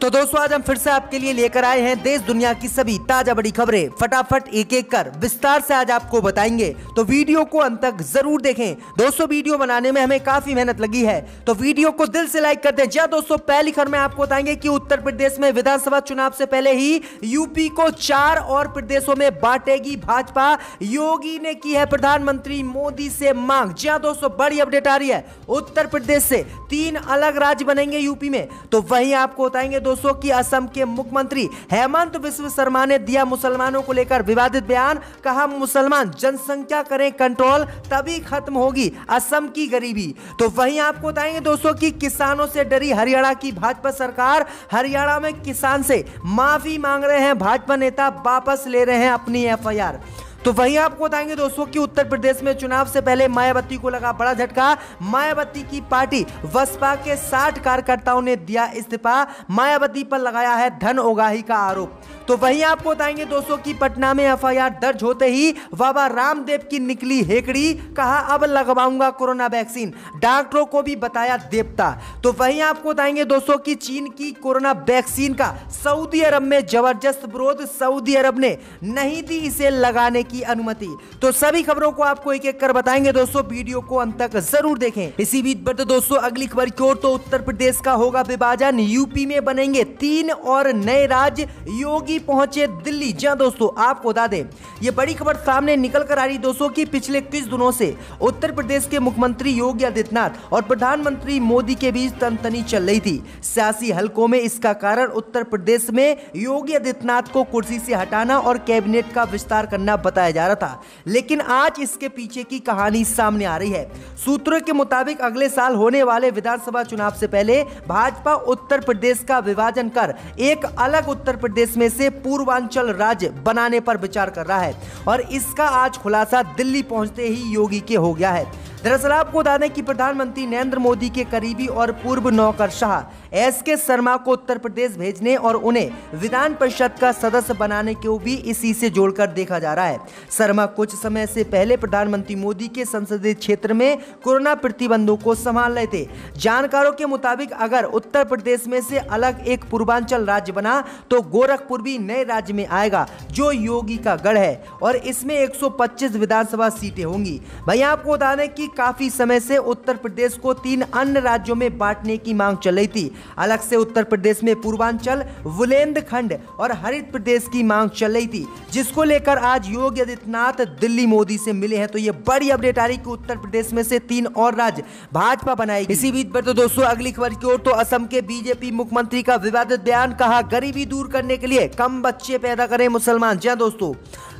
तो दोस्तों आज हम फिर से आपके लिए लेकर आए हैं देश दुनिया की सभी ताजा बड़ी खबरें। फटाफट एक एक कर विस्तार से आज आपको बताएंगे, तो वीडियो को अंत तक जरूर देखें। दोस्तों वीडियो बनाने में हमें काफी मेहनत लगी है, तो वीडियो को दिल से लाइक कर दें। जी दोस्तों, पहली खबर में आपको बताएंगे कि उत्तर प्रदेश में विधानसभा चुनाव से पहले ही यूपी को 4 और प्रदेशों में बांटेगी भाजपा। योगी ने की है प्रधानमंत्री मोदी से मांग। जी दोस्तों, बड़ी अपडेट आ रही है। उत्तर प्रदेश से 3 अलग राज्य बनेंगे यूपी में। तो वहीं आपको बताएंगे दोस्तों कि असम के मुख्यमंत्री हेमंत बिस्व शर्मा ने दिया मुसलमानों को लेकर विवादित बयान। कहा मुसलमान जनसंख्या करें कंट्रोल, तभी खत्म होगी असम की गरीबी। तो वहीं आपको बताएंगे दोस्तों कि किसानों से डरी हरियाणा की भाजपा सरकार। हरियाणा में किसान से माफी मांग रहे हैं भाजपा नेता, वापस ले रहे हैं अपनी एफआईआर। तो वहीं आपको बताएंगे दोस्तों कि उत्तर प्रदेश में चुनाव से पहले मायावती को लगा बड़ा झटका। मायावती की पार्टी बसपा के 60 कार्यकर्ताओं ने दिया इस्तीफा। मायावती पर लगाया है धन उगाही का आरोप। तो वहीं आपको बताएंगे दोस्तों कि पटना में एफआईआर दर्ज होते ही बाबा रामदेव की निकली हेकड़ी। कहा अब लगवाऊंगा कोरोना वैक्सीन, डॉक्टरों को भी बताया देवता। तो वहीं आपको बताएंगे दोस्तों कि चीन की कोरोना वैक्सीन का सऊदी अरब में जबरदस्त विरोध। सऊदी अरब ने नहीं दी इसे लगाने की अनुमति। तो सभी खबरों को आपको एक एक कर बताएंगे दोस्तों, वीडियो को अंत तक जरूर देखें। इसी बीच पर तो दोस्तों अगली खबर की ओर, तो उत्तर प्रदेश का होगा विभाजन। यूपी में बनेंगे 3 और नए राज्य। योगी पहुंचे दिल्ली। जी दोस्तों, आपको बता दें ये बड़ी खबर सामने निकल कर आ रही दोस्तों कि पिछले कुछ दिनों से उत्तर प्रदेश के मुख्यमंत्री योगी आदित्यनाथ और प्रधानमंत्री मोदी के बीच तनतनी चल रही थी सियासी हलकों में। इसका कारण उत्तर प्रदेश में योगी आदित्यनाथ को कुर्सी से हटाना और कैबिनेट का विस्तार करना बताया जा रहा था। लेकिन आज इसके पीछे की कहानी सामने आ रही है। सूत्रों के मुताबिक अगले साल होने वाले विधानसभा चुनाव से पहले भाजपा उत्तर प्रदेश का विभाजन कर एक अलग उत्तर प्रदेश में से पूर्वांचल राज्य बनाने पर विचार कर रहा है, और इसका आज खुलासा दिल्ली पहुंचते ही योगी के हो गया है। दरअसल आपको बता दें कि प्रधानमंत्री नरेंद्र मोदी के करीबी और पूर्व नौकरशाह एसके शर्मा को उत्तर प्रदेश भेजने और उन्हें विधान परिषद का सदस्य बनाने को भी इसी से जोड़कर देखा जा रहा है। शर्मा कुछ समय से पहले प्रधानमंत्री मोदी के संसदीय क्षेत्र में कोरोना प्रतिबंधों को संभाल रहे थे। जानकारों के मुताबिक अगर उत्तर प्रदेश में से अलग एक पूर्वांचल राज्य बना तो गोरखपुर भी नए राज्य में आएगा, जो योगी का गढ़ है, और इसमें 125 विधानसभा सीटें होंगी। भाई आपको बता दें कि काफी समय से उत्तर प्रदेश को 3 अन्य राज्यों में बांटने की मांग चल रही थी। अलग से उत्तर प्रदेश में पूर्वांचल, बुंदेलखंड और हरित प्रदेश की मांग चल रही थी, जिसको लेकर आज योगी आदित्यनाथ दिल्ली मोदी से मिले हैं। तो ये बड़ी अपडेट आ रही कि उत्तर प्रदेश में से 3 और राज्य भाजपा बनाएगी। इसी बीच पर तो दोस्तों अगली खबर की ओर, तो असम के बीजेपी मुख्यमंत्री का विवादित बयान। कहा गरीबी दूर करने के लिए कम बच्चे पैदा करें मुसलमान। जी दोस्तों,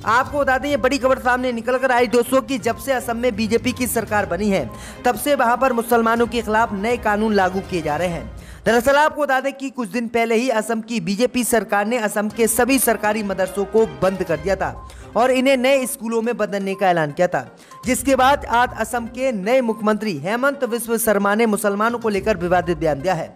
आपको बता दें ये बड़ी खबर सामने निकल कर आई दोस्तों कि जब से असम में बीजेपी की सरकार बनी है तब से वहां पर मुसलमानों के खिलाफ नए कानून लागू किए जा रहे हैं। दरअसल आपको बता दें कि कुछ दिन पहले ही असम की बीजेपी सरकार ने असम के सभी सरकारी मदरसों को बंद कर दिया था और इन्हें नए स्कूलों में बदलने का ऐलान किया था, जिसके बाद आज असम के नए मुख्यमंत्री हेमंत बिस्व शर्मा ने मुसलमानों को लेकर विवादित बयान दिया है।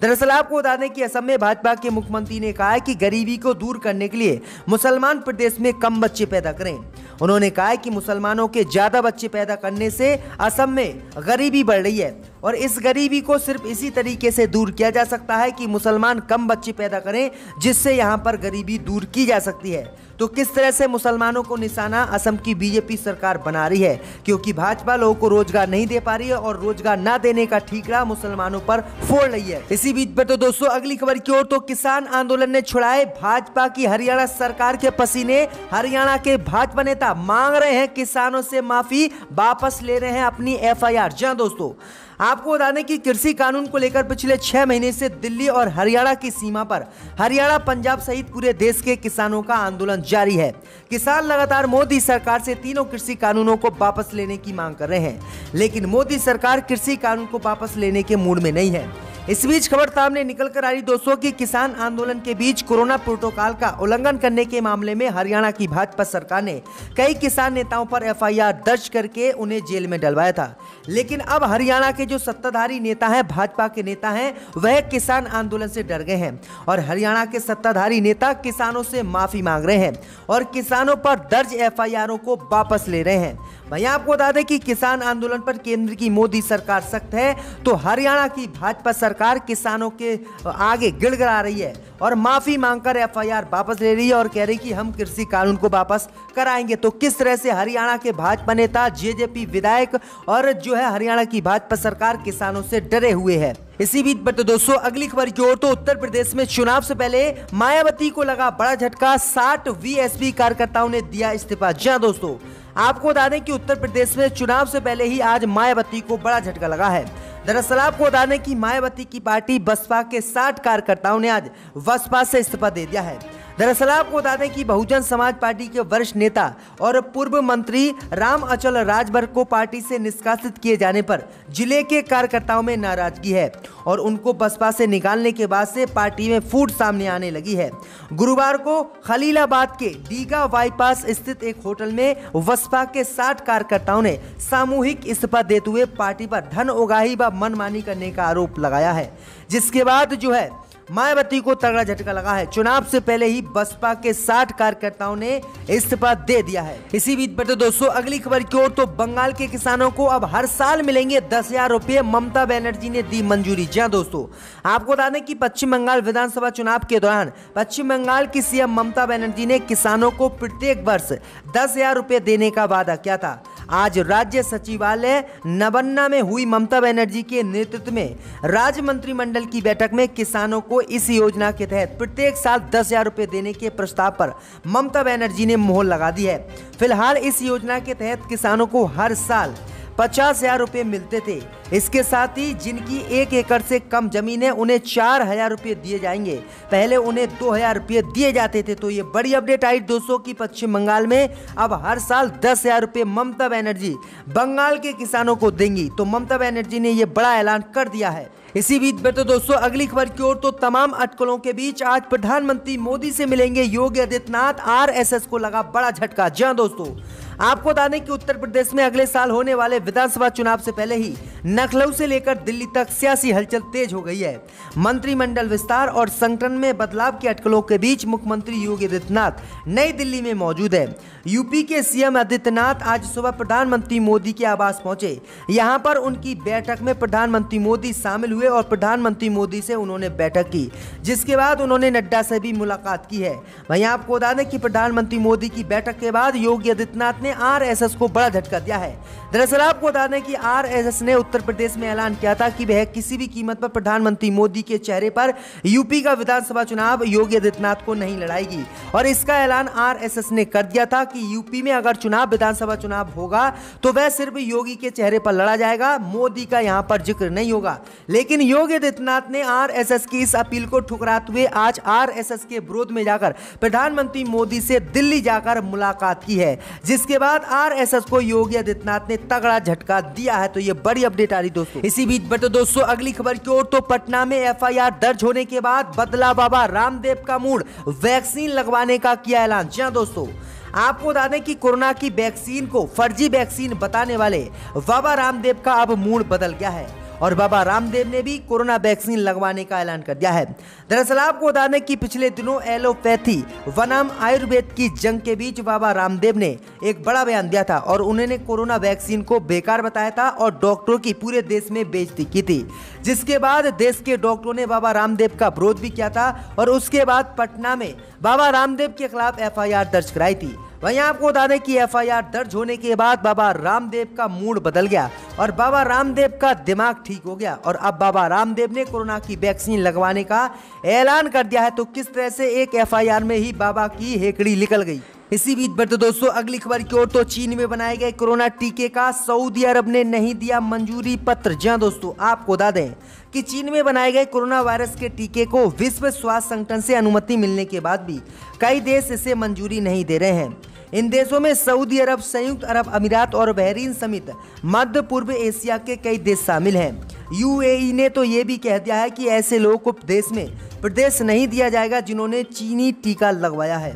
दरअसल आपको बता दें कि असम में भाजपा के मुख्यमंत्री ने कहा है कि गरीबी को दूर करने के लिए मुसलमान प्रदेश में कम बच्चे पैदा करें। उन्होंने कहा है कि मुसलमानों के ज्यादा बच्चे पैदा करने से असम में गरीबी बढ़ रही है, और इस गरीबी को सिर्फ इसी तरीके से दूर किया जा सकता है कि मुसलमान कम बच्चे पैदा करें, जिससे यहाँ पर गरीबी दूर की जा सकती है। तो किस तरह से मुसलमानों को निशाना असम की बीजेपी सरकार बना रही है, क्योंकि भाजपा लोगों को रोजगार नहीं दे पा रही है और रोजगार ना देने का ठीकरा मुसलमानों पर फोड़ रही है। इसी बीच पर तो दोस्तों अगली खबर की ओर, तो किसान आंदोलन ने छुड़ाए भाजपा की हरियाणा सरकार के पसीने। हरियाणा के भाजपा नेता मांग रहे हैं किसानों से माफी, वापस ले रहे हैं अपनी एफआईआर। जी दोस्तों, आपको बता दें कि कृषि कानून को लेकर पिछले 6 महीने से दिल्ली और हरियाणा की सीमा पर हरियाणा, पंजाब सहित पूरे देश के किसानों का आंदोलन जारी है। किसान लगातार मोदी सरकार से तीनों कृषि कानूनों को वापस लेने की मांग कर रहे हैं, लेकिन मोदी सरकार कृषि कानून को वापस लेने के मूड में नहीं है। इस बीच खबर सामने निकल कर आ रही दोस्तों कि किसान आंदोलन के बीच कोरोना प्रोटोकॉल का उल्लंघन करने के मामले में हरियाणा की भाजपा सरकार ने कई किसान नेताओं पर एफआईआर दर्ज करके उन्हें जेल में डलवाया था। लेकिन अब हरियाणा के जो सत्ताधारी नेता हैं, भाजपा के नेता हैं, वह किसान आंदोलन से डर गए हैं और हरियाणा के सत्ताधारी नेता किसानों से माफी मांग रहे हैं और किसानों पर दर्ज एफआईआरों को वापस ले रहे हैं। भैया आपको बता दें कि किसान आंदोलन पर केंद्र की मोदी सरकार सख्त है, तो हरियाणा की भाजपा सरकार किसानों के आगे गिड़गिड़ा रही है और माफी मांगकर एफआईआर वापस ले रही है और कह रही कि हम कृषि कानून को वापस कराएंगे। तो किस तरह से हरियाणा के भाजपा नेता, जेजेपी विधायक और जो है हरियाणा की भाजपा सरकार किसानों से डरे हुए है। इसी बीच पर तो दोस्तों अगली खबर की ओर, तो उत्तर प्रदेश में चुनाव से पहले मायावती को लगा बड़ा झटका, 60 वीएसपी कार्यकर्ताओं ने दिया इस्तीफा। जी हां दोस्तों, आपको बता दें कि उत्तर प्रदेश में चुनाव से पहले ही आज मायावती को बड़ा झटका लगा है। दरअसल आपको बता दें कि मायावती की पार्टी बसपा के 60 कार्यकर्ताओं ने आज बसपा से इस्तीफा दे दिया है। दरअसल आपको बता दें कि बहुजन समाज पार्टी के वरिष्ठ नेता और पूर्व मंत्री राम अचल राजभर को पार्टी से निष्कासित किए जाने पर जिले के कार्यकर्ताओं में नाराजगी है और उनको बसपा से निकालने के बाद से पार्टी में फूट सामने आने लगी है। गुरुवार को खलीलाबाद के दीघा बाईपास स्थित एक होटल में बसपा के 60 कार्यकर्ताओं ने सामूहिक इस्तीफा देते हुए पार्टी पर धन उगाही व मनमानी करने का आरोप लगाया है, जिसके बाद जो है मायावती को तगड़ा झटका लगा है। चुनाव से पहले ही बसपा के 60 कार्यकर्ताओं ने इस्तीफा दे दिया है। इसी बीच पर तो दोस्तों अगली खबर की ओर, तो बंगाल के किसानों को अब हर साल मिलेंगे 10,000 रुपए, ममता बनर्जी ने दी मंजूरी। जी हां दोस्तों, आपको बता दें कि पश्चिम बंगाल विधानसभा चुनाव के दौरान पश्चिम बंगाल की सीएम ममता बनर्जी ने किसानों को प्रत्येक वर्ष 10,000 रुपए देने का वादा किया था। आज राज्य सचिवालय नवन्ना में हुई ममता बनर्जी के नेतृत्व में राज्य मंत्रिमंडल की बैठक में किसानों को इस योजना के तहत प्रत्येक साल 10,000 रुपए देने के प्रस्ताव पर ममता बनर्जी ने मोहर लगा दी है। फिलहाल इस योजना के तहत किसानों को हर साल 50,000 रुपए मिलते थे। इसके साथ ही जिनकी 1 एकड़ से कम जमीन है उन्हें 4,000 रुपए दिए जाएंगे। पहले उन्हें 2,000 रुपए दिए जाते थे। तो ये बड़ी अपडेट आई दोस्तों की पश्चिम बंगाल में अब हर साल 10,000 रुपए ममता बनर्जी बंगाल के किसानों को देंगी। तो ममता बनर्जी ने ये बड़ा ऐलान कर दिया है। इसी बीच में तो दोस्तों अगली खबर की ओर, तो तमाम अटकलों के बीच आज प्रधानमंत्री मोदी से मिलेंगे योगी आदित्यनाथ, आरएसएस को लगा बड़ा झटका। जी हां दोस्तों, आपको बता दें कि उत्तर प्रदेश में अगले साल होने वाले विधानसभा चुनाव से पहले ही लखनऊ से लेकर दिल्ली तक सियासी हलचल तेज हो गई है। मंत्रिमंडल विस्तार और संगठन में बदलाव की अटकलों के बीच मुख्यमंत्री योगी आदित्यनाथ नई दिल्ली में मौजूद है। यूपी के सीएम आदित्यनाथ आज सुबह प्रधानमंत्री मोदी के आवास पहुंचे। यहां पर उनकी बैठक में प्रधानमंत्री मोदी शामिल हुए और प्रधानमंत्री मोदी से उन्होंने बैठक की, जिसके बाद उन्होंने नड्डा से भी मुलाकात की है। वहीं आपको बता दें कि प्रधानमंत्री मोदी की बैठक के बाद योगी आदित्यनाथ ने आरएसएस को बड़ा झटका दिया है। दरअसल आपको बता दें कि आरएसएस ने उत्तर प्रदेश में ऐलान किया था कि वह किसी भी कीमत पर प्रधानमंत्री मोदी के चेहरे पर यूपी का विधानसभा चुनाव योगी आदित्यनाथ को नहीं लड़ाएगी और इसका ऐलान आरएसएस ने कर दिया था कि यूपी में अगर विधानसभा चुनाव होगा तो वह सिर्फ योगी के चेहरे पर लड़ा जाएगा, मोदी का यहां पर जिक्र नहीं होगा। लेकिन योगी आदित्यनाथ ने आरएसएस की इस अपील को ठुकराते हुए आज आरएसएस के विरोध में जाकर प्रधानमंत्री मोदी से दिल्ली जाकर मुलाकात की है, जिसके बाद आरएसएस को योगी आदित्यनाथ ने तगड़ा झटका दिया है। तो ये बड़ी अपडेट आ रही दोस्तों। इसी बीच पर तो दोस्तों अगली खबर की ओर, तो पटना में एफआईआर दर्ज होने के बाद बदला बाबा रामदेव का मूड, वैक्सीन लगवाने का किया ऐलान। जी हां दोस्तों, आपको बता दें कि कोरोना की वैक्सीन को फर्जी वैक्सीन बताने वाले बाबा रामदेव का अब मूड बदल गया है और बाबा रामदेव ने भी कोरोना वैक्सीन लगवाने का ऐलान कर दिया है। दरअसल आपको बता दें कि पिछले दिनों एलोपैथी बनाम आयुर्वेद की जंग के बीच बाबा रामदेव ने एक बड़ा बयान दिया था और उन्होंने कोरोना वैक्सीन को बेकार बताया था और डॉक्टरों की पूरे देश में बेइज्जती की थी, जिसके बाद देश के डॉक्टरों ने बाबा रामदेव का विरोध भी किया था और उसके बाद पटना में बाबा रामदेव के खिलाफ एफआईआर दर्ज कराई थी। वहीं आपको बता दें कि एफआईआर दर्ज होने के बाद बाबा रामदेव का मूड बदल गया और बाबा रामदेव का दिमाग ठीक हो गया और अब बाबा रामदेव ने कोरोना की वैक्सीन लगवाने का ऐलान कर दिया है। तो किस तरह से एक एफआईआर में ही बाबा की हेकड़ी निकल गई। इसी बीच पर तो दोस्तों अगली खबर की ओर, तो चीन में बनाए गए कोरोना टीके का सऊदी अरब ने नहीं दिया मंजूरी पत्र। जी हां दोस्तों, आपको बता दें कि चीन में बनाए गए कोरोना वायरस के टीके को विश्व स्वास्थ्य संगठन से अनुमति मिलने के बाद भी कई देश इसे मंजूरी नहीं दे रहे हैं। इन देशों में सऊदी अरब, संयुक्त अरब अमीरात और बहरीन समेत मध्य पूर्व एशिया के कई देश शामिल हैं। यूएई ने तो ये भी कह दिया है कि ऐसे लोगों को देश में प्रवेश नहीं दिया जाएगा जिन्होंने चीनी टीका लगवाया है।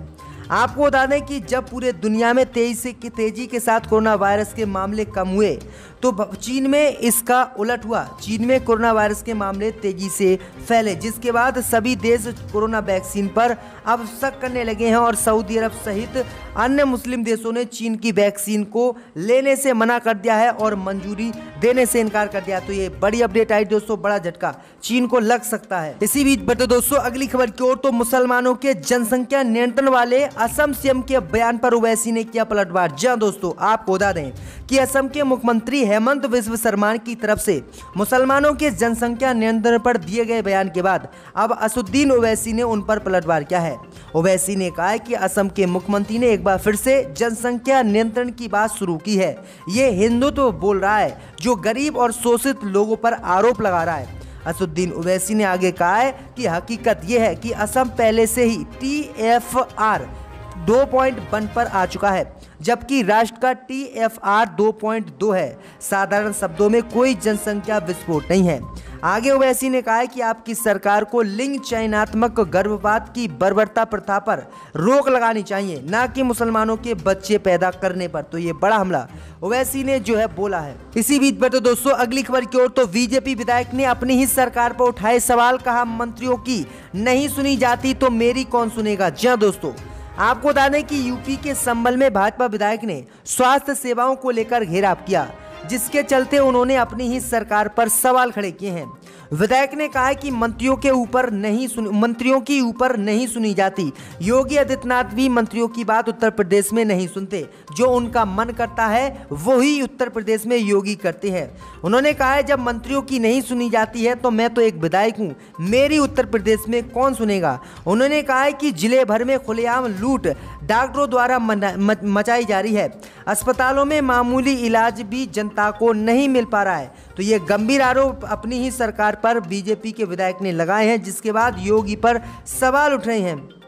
आपको बता दें कि जब पूरे दुनिया में तेजी के साथ कोरोना वायरस के मामले कम हुए तो चीन में इसका उलट हुआ। चीन में कोरोना वायरस के मामले तेजी से फैले, जिसके बाद सभी देश कोरोना वैक्सीन पर अब शक करने लगे हैं और सऊदी अरब सहित अन्य मुस्लिम देशों ने चीन की वैक्सीन को लेने से मना कर दिया है और मंजूरी देने से इनकार कर दिया। तो ये बड़ी अपडेट आई दोस्तों, बड़ा झटका चीन को लग सकता है। इसी बीच बढ़ते दोस्तों अगली खबर की ओर, तो मुसलमानों के जनसंख्या नियंत्रण वाले असम सीएम के बयान पर ओवैसी ने किया पलटवार। जी दोस्तों, आपको बता दें कि असम के मुख्यमंत्री हेमंत बिस्व शर्मा की तरफ से मुसलमानों के जनसंख्या नियंत्रण पर दिए गए बयान के बाद अब असदुद्दीन ओवैसी ने उन पर पलटवार किया है। ओवैसी ने कहा है कि असम के मुख्यमंत्री ने एक बार फिर से जनसंख्या नियंत्रण की बात शुरू की है। ये हिंदुत्व बोल रहा है जो गरीब और शोषित लोगों पर आरोप लगा रहा है। असदुद्दीन ओवैसी ने आगे कहा है कि हकीकत यह है कि असम पहले से ही TFR 2.1 पर आ चुका है, जबकि राष्ट्र का TFR 2.2 है। साधारण शब्दों में कोई जनसंख्या विस्फोट नहीं है। आगे ओवैसी ने कहा है कि आपकी सरकार को लिंग चयनात्मक गर्भपात की बर्बरता प्रथा पर रोक लगानी चाहिए, ना कि मुसलमानों के बच्चे पैदा करने पर। तो ये बड़ा हमला ओवैसी ने जो है बोला है। इसी बीच में तो दोस्तों अगली खबर की ओर, तो बीजेपी विधायक ने अपनी ही सरकार पर उठाए सवाल, कहा मंत्रियों की नहीं सुनी जाती तो मेरी कौन सुनेगा। जी हाँ दोस्तों, आपको बता दें कि यूपी के संभल में भाजपा विधायक ने स्वास्थ्य सेवाओं को लेकर घेराव किया, जिसके चलते उन्होंने अपनी ही सरकार पर सवाल खड़े किए हैं। विधायक ने कहा कि मंत्रियों की ऊपर नहीं सुनी जाती। योगी आदित्यनाथ भी मंत्रियों की बात उत्तर प्रदेश में नहीं सुनते, जो उनका मन करता है वही उत्तर प्रदेश में योगी करते हैं। उन्होंने कहा है जब मंत्रियों की नहीं सुनी जाती है तो मैं तो एक विधायक हूँ, मेरी उत्तर प्रदेश में कौन सुनेगा। उन्होंने कहा है कि जिले भर में खुलेआम लूट डॉक्टरों द्वारा मचाई जा रही है, अस्पतालों में मामूली इलाज भी जनता को नहीं मिल पा रहा है। तो ये गंभीर आरोप अपनी ही सरकार पर बीजेपी के विधायक ने लगाए हैं, जिसके बाद योगी पर सवाल उठ रहे हैं।